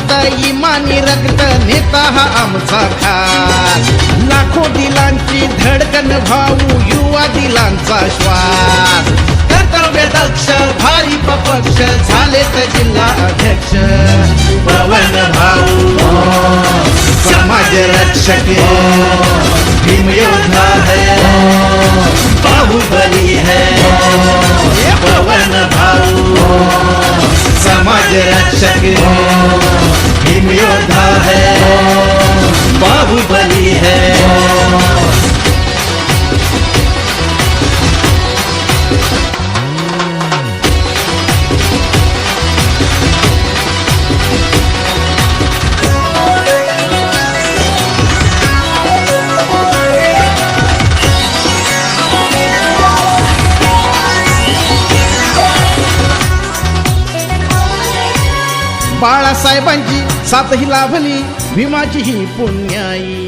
रक्त इमानी रक्त नेता हा आमचा खास लाखो दिलांची धडकन भाऊ युवा दिलांचा श्वास कर्तव्य दक्ष भारिप पक्ष झालेत जिल्हा अध्यक्ष पवन भाऊ समाज रक्षक भीम योद्धा है बाहुबली है पवन भाऊ समाज रक्षक भीम योद्धा है बाहुबली है। बाळासाहेबांची साथ ही लाभली भीमाची ही पुण्याई